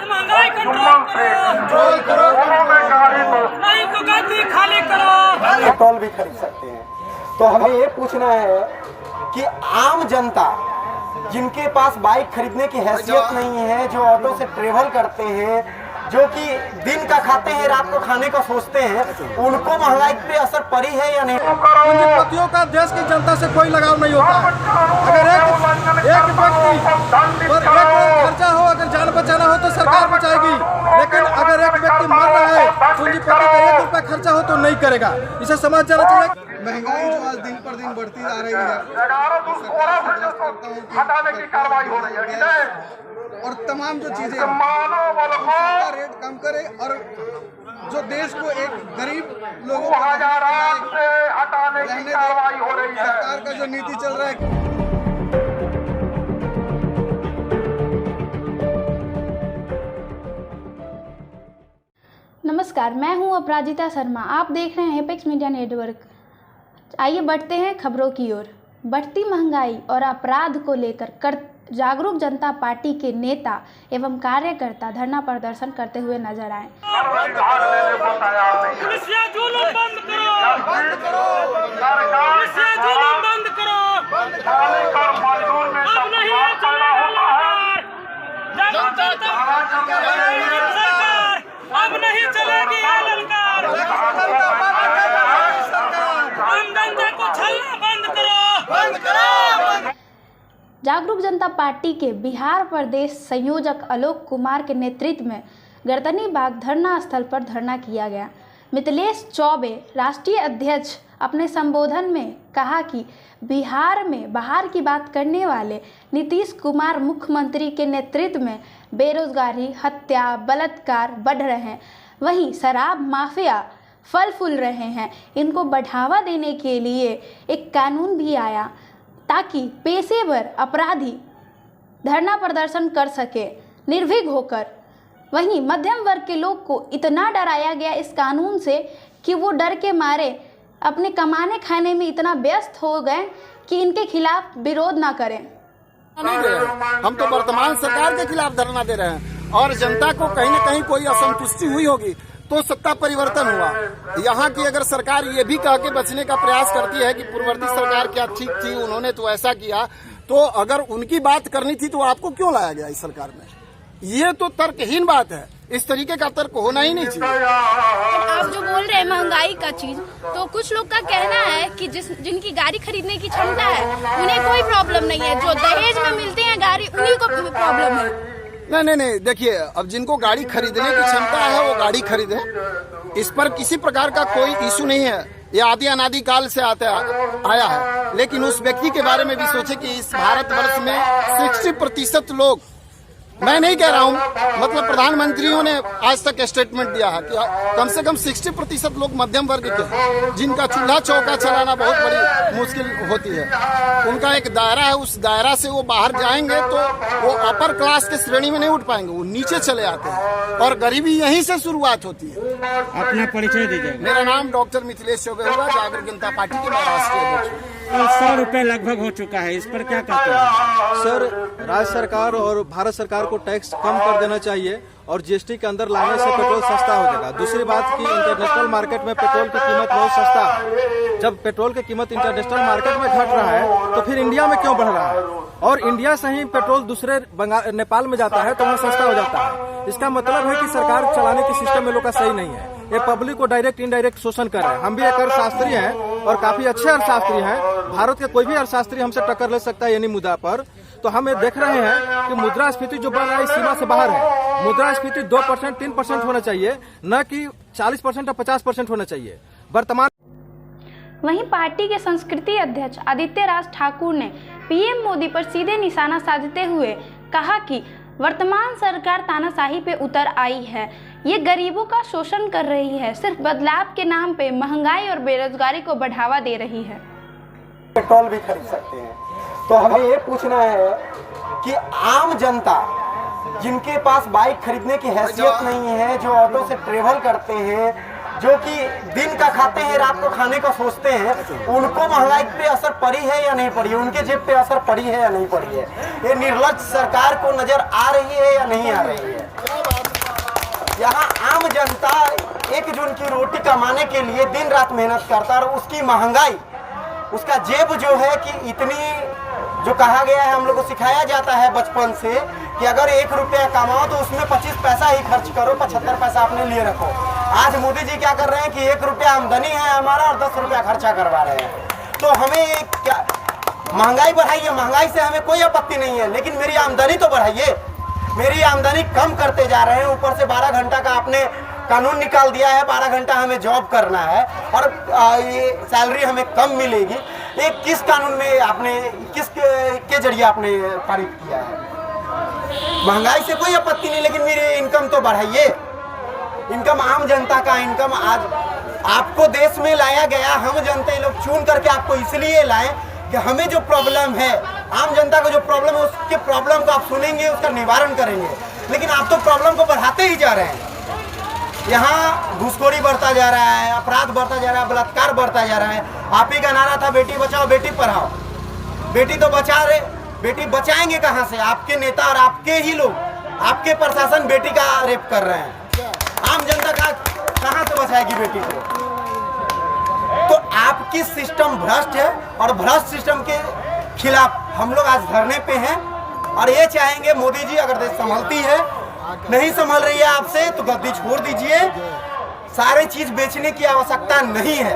महंगाई कंट्रोल करो, नहीं तो गद्दी खाली करो। पेट्रोल भी खरीद सकते हैं। तो हमें ये पूछना है कि आम जनता जिनके पास बाइक खरीदने की हैसियत नहीं है, जो ऑटो से ट्रेवल करते हैं, जो कि दिन का खाते हैं रात को खाने का सोचते हैं, उनको महंगाई पे असर पड़ी है या नहीं? पूंजीपतियों का देश की जनता से कोई लगाव नहीं होता। अगर एक व्यक्ति पर एक खर्चा हो, अगर जान बचाना हो तो सरकार बचाएगी, लेकिन अगर एक व्यक्ति मर रहा है, पूंजीपति का 1 रुपया खर्चा हो तो नहीं करेगा। इसे समझ जाना चाहिए। महंगाई जो आज दिन पर दिन बढ़ती जा रही है, हटाने की कार्रवाई हो रही है और तमाम जो चीजें उसका रेट कम करे और जो देश को एक गरीब लोगों को हटाने की कार्रवाई हो रही है। सरकार का जो नीति चल रहा है। नमस्कार, मैं हूं अपराजिता शर्मा। आप देख रहे हैं एपेक्स मीडिया नेटवर्क। आइए बढ़ते हैं खबरों की ओर। बढ़ती महंगाई और अपराध को लेकर जागरूक जनता पार्टी के नेता एवं कार्यकर्ता धरना प्रदर्शन करते हुए नजर आए। जुलूम बंद करो, जुलूम बंद करो। अब नहीं है चलेगा सरकार, अब नहीं चलेगी ललकार। आम जनता को छलना बंद करो। जागरूक जनता पार्टी के बिहार प्रदेश संयोजक आलोक कुमार के नेतृत्व में गर्दनी बाग धरना स्थल पर धरना किया गया। मिथिलेश चौबे राष्ट्रीय अध्यक्ष अपने संबोधन में कहा कि बिहार में बाहर की बात करने वाले नीतीश कुमार मुख्यमंत्री के नेतृत्व में बेरोजगारी, हत्या, बलात्कार बढ़ रहे हैं, वहीं शराब माफिया फल फूल रहे हैं। इनको बढ़ावा देने के लिए एक कानून भी आया ताकि पेशेवर अपराधी धरना प्रदर्शन कर सके निर्भीक होकर। वहीं मध्यम वर्ग के लोग को इतना डराया गया इस कानून से कि वो डर के मारे अपने कमाने खाने में इतना व्यस्त हो गए कि इनके खिलाफ विरोध ना करें। हम तो वर्तमान सरकार के खिलाफ धरना दे रहे हैं और जनता को कहीं न कहीं कोई असंतुष्टि हुई होगी तो सत्ता परिवर्तन हुआ। यहाँ की अगर सरकार ये भी कह के बचने का प्रयास करती है कि पूर्ववर्ती सरकार क्या ठीक थी, उन्होंने तो ऐसा किया, तो अगर उनकी बात करनी थी तो आपको क्यों लाया गया इस सरकार में? ये तो तर्कहीन बात है। इस तरीके का तर्क होना ही नहीं चाहिए। आप जो बोल रहे हैं महंगाई का चीज, तो कुछ लोग का कहना है कि जिनकी गाड़ी खरीदने की क्षमता है उन्हें कोई प्रॉब्लम नहीं है, जो दहेज में मिलते हैं गाड़ी उन्हीं को प्रॉब्लम है। नहीं, देखिए, अब जिनको गाड़ी खरीदने की क्षमता है वो गाड़ी खरीदे, इस पर किसी प्रकार का कोई इशू नहीं है। ये आदि अनादि काल से आया है। लेकिन उस व्यक्ति के बारे में भी सोचे कि इस भारतवर्ष में 60% लोग, मैं नहीं कह रहा हूँ, मतलब प्रधानमंत्रियों ने आज तक स्टेटमेंट दिया है कि कम से कम 60% लोग मध्यम वर्ग के हैं, जिनका चूल्हा चौका चलाना बहुत बड़ी मुश्किल होती है। उनका एक दायरा है, उस दायरा से वो बाहर जाएंगे तो वो अपर क्लास के श्रेणी में नहीं उठ पाएंगे, वो नीचे चले आते हैं और गरीबी यहीं से शुरुआत होती है। अपना परिचय दीजिए। मेरा नाम डॉक्टर मिथिलेश चौबे हुआ, जागरूक जनता पार्टी के मैं राष्ट्रीय अध्यक्ष। 100 रुपए लगभग हो चुका है, इस पर क्या कहते हैं? सर, राज्य सरकार और भारत सरकार को टैक्स कम कर देना चाहिए और जीएसटी के अंदर लाने से पेट्रोल सस्ता हो जाएगा। दूसरी बात कि इंटरनेशनल मार्केट में पेट्रोल की कीमत बहुत सस्ता है। जब पेट्रोल की कीमत इंटरनेशनल मार्केट में घट रहा है तो फिर इंडिया में क्यों बढ़ रहा है? और इंडिया से ही पेट्रोल दूसरे नेपाल में जाता है तो वहाँ सस्ता हो जाता है। इसका मतलब है कि सरकार चलाने की सिस्टम में लोग का सही नहीं है। ये पब्लिक को डायरेक्ट इनडायरेक्ट शोषण कर रहे हैं। हम भी एक अर्थशास्त्री हैं और काफी अच्छे अर्थशास्त्री हैं। भारत के कोई भी अर्थशास्त्री हमसे टक्कर ले सकता है यानी मुद्दा पर। तो हम ये देख रहे हैं कि मुद्रास्फीति जो बढ़ रहा है सीमा से बाहर है। मुद्रास्फीति 2%, 3% होना चाहिए, न कि 40% या 50% होना चाहिए वर्तमान। वहीं पार्टी के संस्कृति अध्यक्ष आदित्य राज ठाकुर ने पीएम मोदी पर सीधे निशाना साधते हुए कहा कि वर्तमान सरकार तानाशाही पे उतर आई है, ये गरीबों का शोषण कर रही है, सिर्फ बदलाव के नाम पे महंगाई और बेरोजगारी को बढ़ावा दे रही है। पेट्रोल भी खरीद सकते हैं। तो हमें ये पूछना है कि आम जनता जिनके पास बाइक खरीदने की हैसियत नहीं है, जो ऑटो से ट्रेवल करते हैं, जो कि दिन का खाते हैं रात को खाने का सोचते हैं, उनको महंगाई पे असर पड़ी है या नहीं पड़ी है, उनके जेब पे असर पड़ी है या नहीं पड़ी है, ये निर्लज सरकार को नजर आ रही है या नहीं आ रही है। यहाँ आम जनता 1 जून की रोटी कमाने के लिए दिन रात मेहनत करता है और उसकी महंगाई, उसका जेब जो है कि इतनी, जो कहा गया है, हम लोग को सिखाया जाता है बचपन से कि अगर 1 रुपया कमाओ तो उसमें 25 पैसा ही खर्च करो, 75 पैसा अपने लिए रखो। आज मोदी जी क्या कर रहे हैं कि 1 रुपया आमदनी है हमारा और 10 रुपया खर्चा करवा रहे हैं। तो हमें क्या महंगाई बढ़ाइए, महंगाई से हमें कोई आपत्ति नहीं है, लेकिन मेरी आमदनी तो बढ़ाइए। मेरी आमदनी कम करते जा रहे हैं, ऊपर से 12 घंटा का आपने कानून निकाल दिया है, 12 घंटा हमें जॉब करना है और ये सैलरी हमें कम मिलेगी। ये किस कानून में आपने, किस के जरिए आपने पारित किया है? महंगाई से कोई आपत्ति नहीं, लेकिन मेरी इनकम तो बढ़ाइए। इनकम आम जनता का इनकम, आज आपको देश में लाया गया, हम जनता लोग चुन करके आपको इसलिए लाए कि हमें जो प्रॉब्लम है, आम जनता को जो प्रॉब्लम है, उसके प्रॉब्लम को आप सुनेंगे, उसका निवारण करेंगे, लेकिन आप तो प्रॉब्लम को बढ़ाते ही जा रहे हैं। यहाँ घूसखोरी बढ़ता जा रहा है, अपराध बढ़ता जा रहा है, बलात्कार बढ़ता जा रहा है। आप ही का नारा था बेटी बचाओ बेटी पढ़ाओ, बेटी तो बचा रहे, बेटी बचाएंगे कहाँ से? आपके नेता और आपके ही लोग, आपके प्रशासन बेटी का रेप कर रहे हैं। आम जनता का कहाँ से बचाएगी बेटी को? तो आपकी सिस्टम भ्रष्ट है और भ्रष्ट सिस्टम के खिलाफ हम लोग आज धरने पे हैं और ये चाहेंगे मोदी जी, अगर देश संभलती है, नहीं संभल रही है आपसे तो गद्दी छोड़ दीजिए। सारे चीज बेचने की आवश्यकता नहीं है।